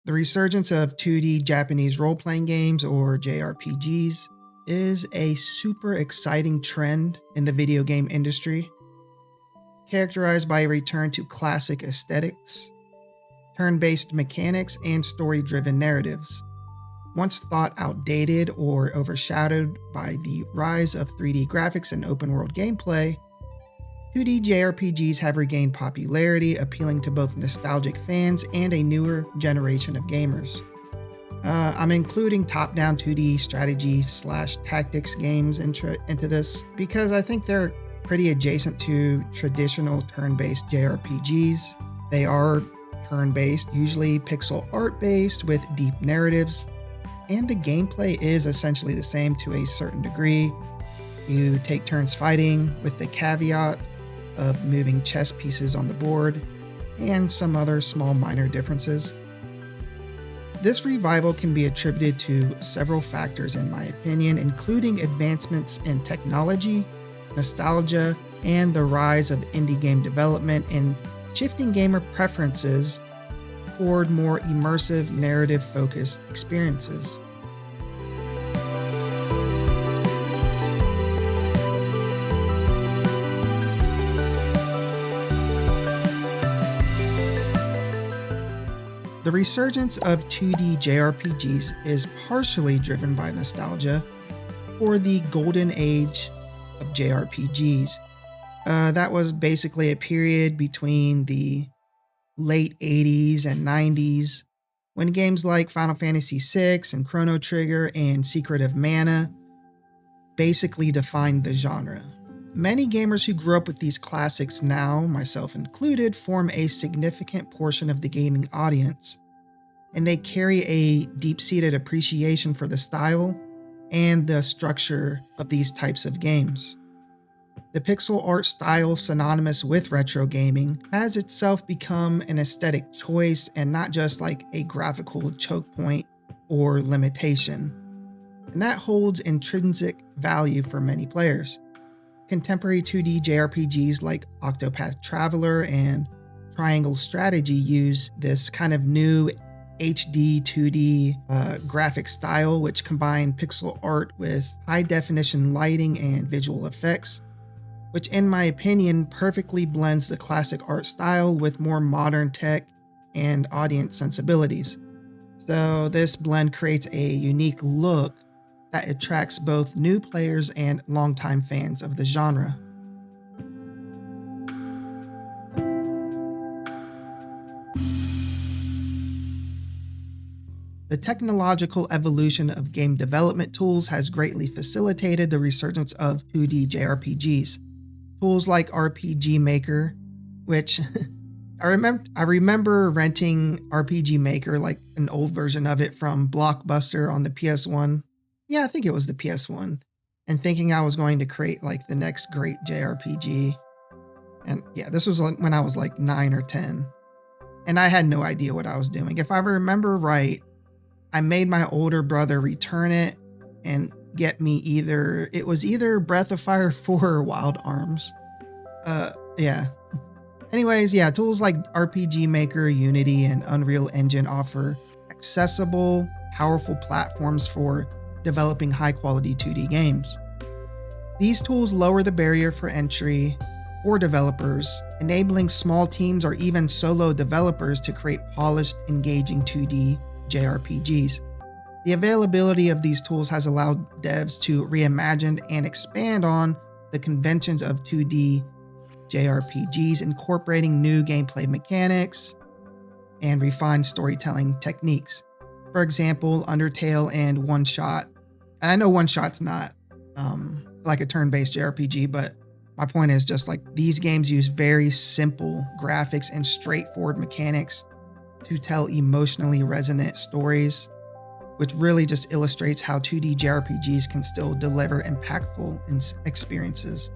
The resurgence of 2D Japanese role-playing games, or JRPGs, is a super exciting trend in the video game industry, characterized by a return to classic aesthetics, turn-based mechanics, and story-driven narratives. Once thought outdated or overshadowed by the rise of 3D graphics and open-world gameplay, 2D JRPGs have regained popularity, appealing to both nostalgic fans and a newer generation of gamers. I'm including top-down 2D strategy/tactics games into this because I think they're pretty adjacent to traditional turn-based JRPGs. They are turn-based, usually pixel art-based with deep narratives, and the gameplay is essentially the same to a certain degree. You take turns fighting with the caveat of moving chess pieces on the board and some other small minor differences. This revival can be attributed to several factors in my opinion, including advancements in technology, nostalgia, and the rise of indie game development and shifting gamer preferences toward more immersive, narrative-focused experiences. The resurgence of 2D JRPGs is partially driven by nostalgia for the golden age of JRPGs. That was basically a period between the late 80s and 90s when games like Final Fantasy VI and Chrono Trigger and Secret of Mana basically defined the genre. Many gamers who grew up with these classics now, myself included, form a significant portion of the gaming audience, and they carry a deep-seated appreciation for the style and the structure of these types of games. The pixel art style synonymous with retro gaming has itself become an aesthetic choice and not just like a graphical choke point or limitation, and that holds intrinsic value for many players. Contemporary 2D JRPGs like Octopath Traveler and Triangle Strategy use this kind of new HD 2D graphic style, which combine pixel art with high-definition lighting and visual effects, which in my opinion perfectly blends the classic art style with more modern tech and audience sensibilities. So this blend creates a unique look that attracts both new players and longtime fans of the genre. The technological evolution of game development tools has greatly facilitated the resurgence of 2D JRPGs. Tools like RPG Maker, which I remember renting RPG Maker, like an old version of it from Blockbuster on the PS1. Yeah, I think it was the PS1, and thinking I was going to create like the next great JRPG. And yeah, this was like when I was like 9 or 10, and I had no idea what I was doing. If I remember right, I made my older brother return it and get me either Breath of Fire 4 or Wild Arms. Yeah. Anyways, yeah, tools like RPG Maker, Unity, and Unreal Engine offer accessible, powerful platforms for developing high-quality 2D games. These tools lower the barrier for entry for developers, enabling small teams or even solo developers to create polished, engaging 2D JRPGs. The availability of these tools has allowed devs to reimagine and expand on the conventions of 2D JRPGs, incorporating new gameplay mechanics and refined storytelling techniques. For example, Undertale and One Shot. And I know One Shot's not like a turn-based JRPG, but my point is just like these games use very simple graphics and straightforward mechanics to tell emotionally resonant stories, which really just illustrates how 2D JRPGs can still deliver impactful experiences.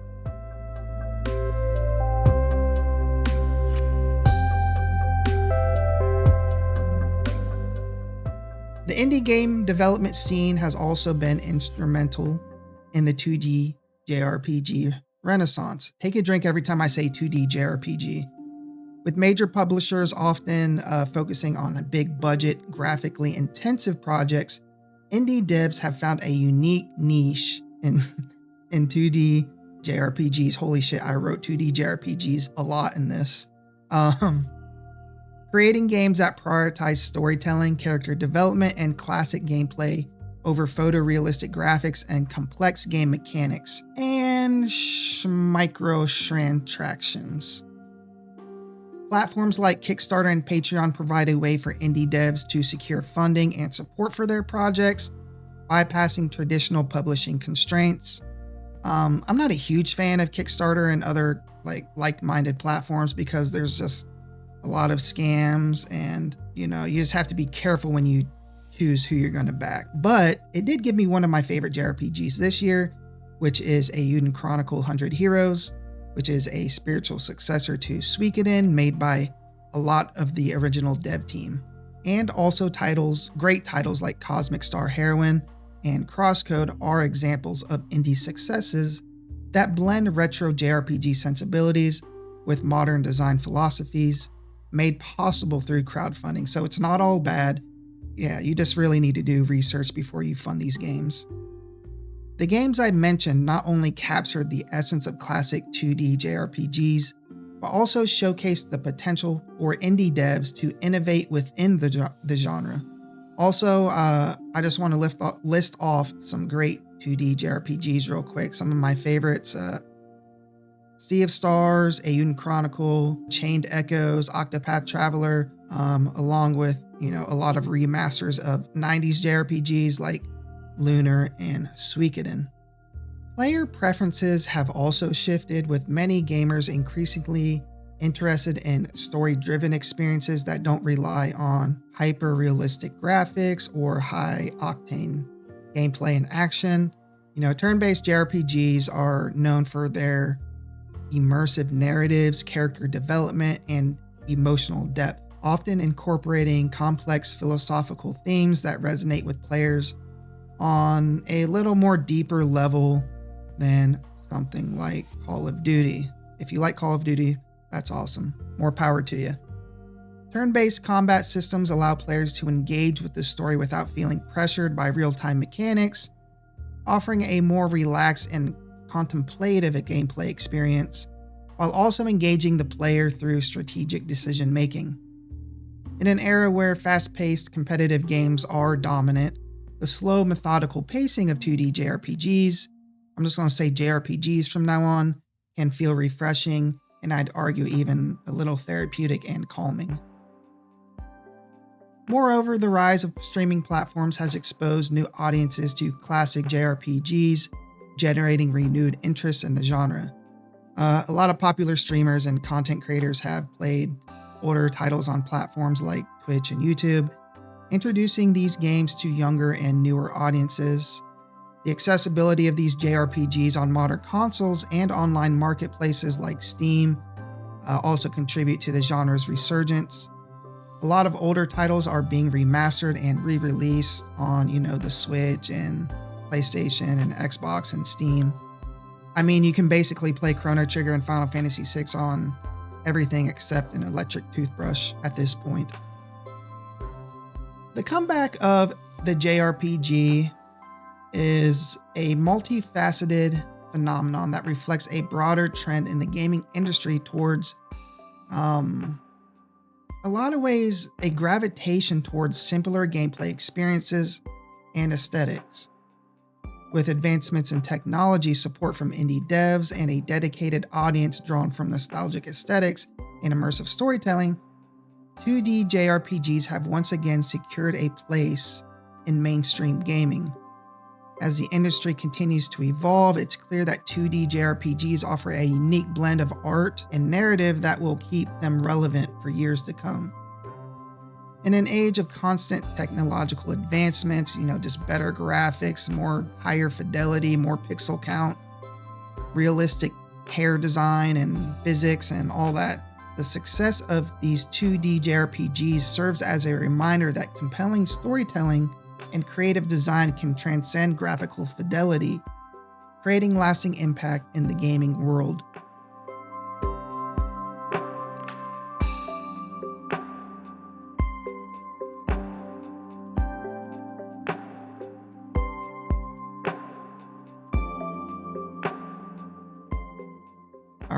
The indie game development scene has also been instrumental in the 2D JRPG renaissance. Take a drink every time I say 2D JRPG. With major publishers often focusing on big budget, graphically intensive projects, indie devs have found a unique niche in 2D JRPGs. Holy shit, I wrote 2D JRPGs a lot in this. Creating games that prioritize storytelling, character development, and classic gameplay over photorealistic graphics and complex game mechanics, and microtransactions. Platforms like Kickstarter and Patreon provide a way for indie devs to secure funding and support for their projects, bypassing traditional publishing constraints. I'm not a huge fan of Kickstarter and other like-minded platforms because there's just a lot of scams, and you just have to be careful when you choose who you're going to back. But it did give me one of my favorite JRPGs this year, which is Eiyuden Chronicle 100 Heroes, which is a spiritual successor to Suikoden, made by a lot of the original dev team. And also great titles like Cosmic Star Heroine and Crosscode are examples of indie successes that blend retro JRPG sensibilities with modern design philosophies, made possible through crowdfunding. So it's not all bad. Yeah, you just really need to do research before you fund these games. The games I mentioned not only captured the essence of classic 2D JRPGs, but also showcased the potential for indie devs to innovate within the genre. Also, I just want to list off some great 2D JRPGs real quick. Some of my favorites: Sea of Stars, Eiyuden Chronicle, Chained Echoes, Octopath Traveler, along with a lot of remasters of 90s JRPGs like Lunar and Suikoden. Player preferences have also shifted, with many gamers increasingly interested in story-driven experiences that don't rely on hyper-realistic graphics or high-octane gameplay and action. Turn-based JRPGs are known for their immersive narratives, character development, and emotional depth, often incorporating complex philosophical themes that resonate with players on a little more deeper level than something like Call of Duty. If you like Call of Duty, that's awesome. More power to you. Turn-based combat systems allow players to engage with the story without feeling pressured by real-time mechanics, offering a more relaxed and contemplative gameplay experience, while also engaging the player through strategic decision-making. In an era where fast-paced competitive games are dominant, the slow, methodical pacing of 2D JRPGs, I'm just going to say JRPGs from now on, can feel refreshing, and I'd argue even a little therapeutic and calming. Moreover, the rise of streaming platforms has exposed new audiences to classic JRPGs, generating renewed interest in the genre. A lot of popular streamers and content creators have played older titles on platforms like Twitch and YouTube, introducing these games to younger and newer audiences. The accessibility of these JRPGs on modern consoles and online marketplaces like Steam also contribute to the genre's resurgence. A lot of older titles are being remastered and re-released on, the Switch and PlayStation and Xbox and Steam. I mean, you can basically play Chrono Trigger and Final Fantasy VI on everything except an electric toothbrush at this point. The comeback of the JRPG is a multifaceted phenomenon that reflects a broader trend in the gaming industry towards, a lot of ways, a gravitation towards simpler gameplay experiences and aesthetics. With advancements in technology, support from indie devs, and a dedicated audience drawn from nostalgic aesthetics and immersive storytelling, 2D JRPGs have once again secured a place in mainstream gaming. As the industry continues to evolve, it's clear that 2D JRPGs offer a unique blend of art and narrative that will keep them relevant for years to come. In an age of constant technological advancements, just better graphics, more higher fidelity, more pixel count, realistic hair design and physics and all that, the success of these 2D JRPGs serves as a reminder that compelling storytelling and creative design can transcend graphical fidelity, creating lasting impact in the gaming world.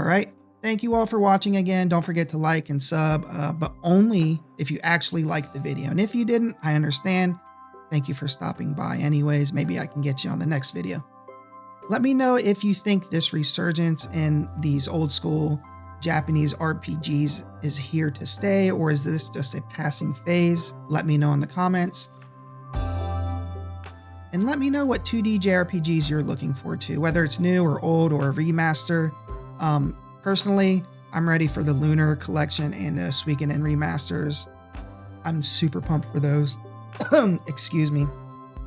right. Thank you all for watching again. Don't forget to like and sub, but only if you actually liked the video. And if you didn't, I understand. Thank you for stopping by anyways. Maybe I can get you on the next video. Let me know if you think this resurgence in these old school Japanese RPGs is here to stay, or is this just a passing phase? Let me know in the comments. And let me know what 2D JRPGs you're looking forward to, whether it's new or old or a remaster. Personally, I'm ready for the Lunar Collection and the Suikoden remasters. I'm super pumped for those. Excuse me.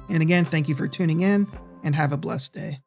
And again, thank you for tuning in and have a blessed day.